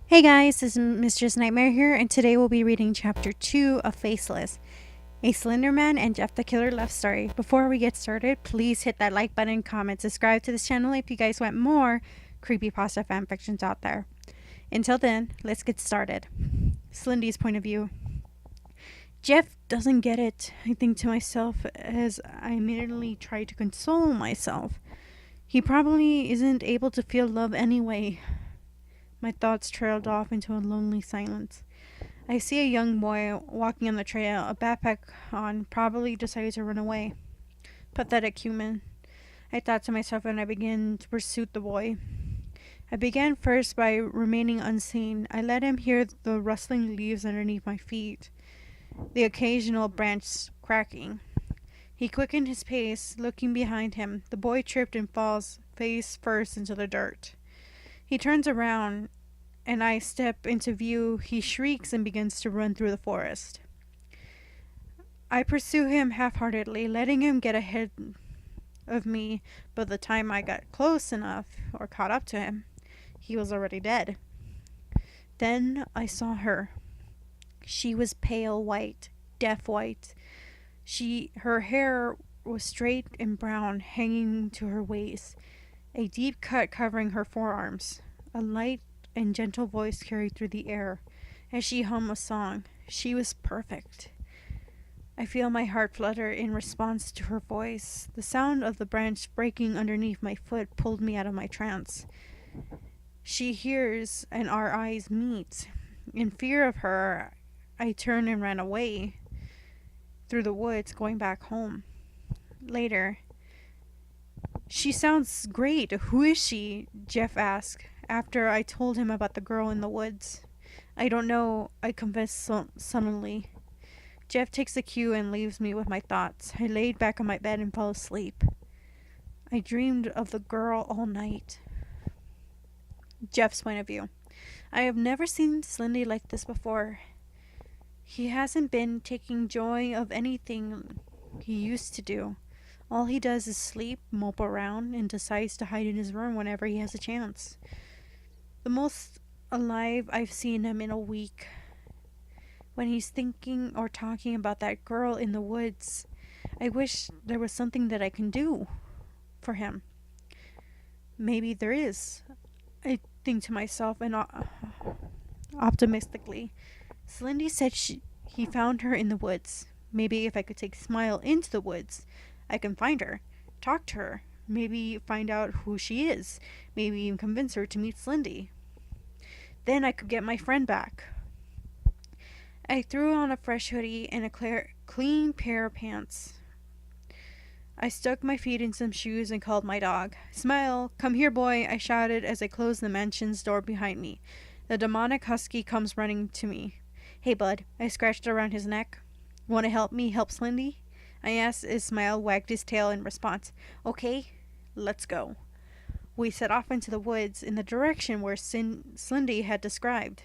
Hey guys, this is Mistress Nightmare here, and today we'll be reading Chapter 2 of Faceless, a Slender Man and Jeff the Killer love story. Before we get started, please hit that like button, comment, subscribe to this channel if you guys want more creepypasta fanfictions out there. Until then, let's get started. Slendy's point of view. Jeff doesn't get it, I think to myself as I immediately try to console myself. He probably isn't able to feel love anyway. My thoughts trailed off into a lonely silence. I see a young boy walking on the trail, a backpack on, probably decided to run away. Pathetic human, I thought to myself, and I began to pursue the boy. I began first by remaining unseen. I let him hear the rustling leaves underneath my feet, the occasional branch cracking. He quickened his pace, looking behind him. The boy tripped and falls face first into the dirt. He turns around, and I step into view. He shrieks and begins to run through the forest. I pursue him half-heartedly, letting him get ahead of me, but the time I got close enough, or caught up to him, he was already dead. Then I saw her. She was pale white, death white. Her hair was straight and brown, hanging to her waist, a deep cut covering her forearms. A light and gentle voice carried through the air as she hummed a song. She was perfect. I feel my heart flutter in response to her voice. The sound of the branch breaking underneath my foot pulled me out of my trance. She hears, and our eyes meet. In fear of her, I turned and ran away through the woods, going back home. Later, "She sounds great. Who is she?" Jeff asked, after I told him about the girl in the woods. "I don't know," I confessed sullenly. Jeff takes the cue and leaves me with my thoughts. I laid back on my bed and fell asleep. I dreamed of the girl all night. Jeff's point of view. I have never seen Slendy like this before. He hasn't been taking joy of anything he used to do. All he does is sleep, mope around, and decides to hide in his room whenever he has a chance. The most alive I've seen him in a week. When he's thinking or talking about that girl in the woods, I wish there was something that I can do for him. Maybe there is, I think to myself, and optimistically. Slendy said he found her in the woods. Maybe if I could take Smile into the woods, I can find her, talk to her, maybe find out who she is, maybe even convince her to meet Slendy. Then I could get my friend back. I threw on a fresh hoodie and a clean pair of pants. I stuck my feet in some shoes and called my dog. "Smile, come here, boy," I shouted as I closed the mansion's door behind me. The demonic husky comes running to me. "Hey, bud," I scratched around his neck. "Want to help me help Slendy?" I asked as Smile wagged his tail in response. "Okay, let's go." We set off into the woods in the direction where Slendy had described.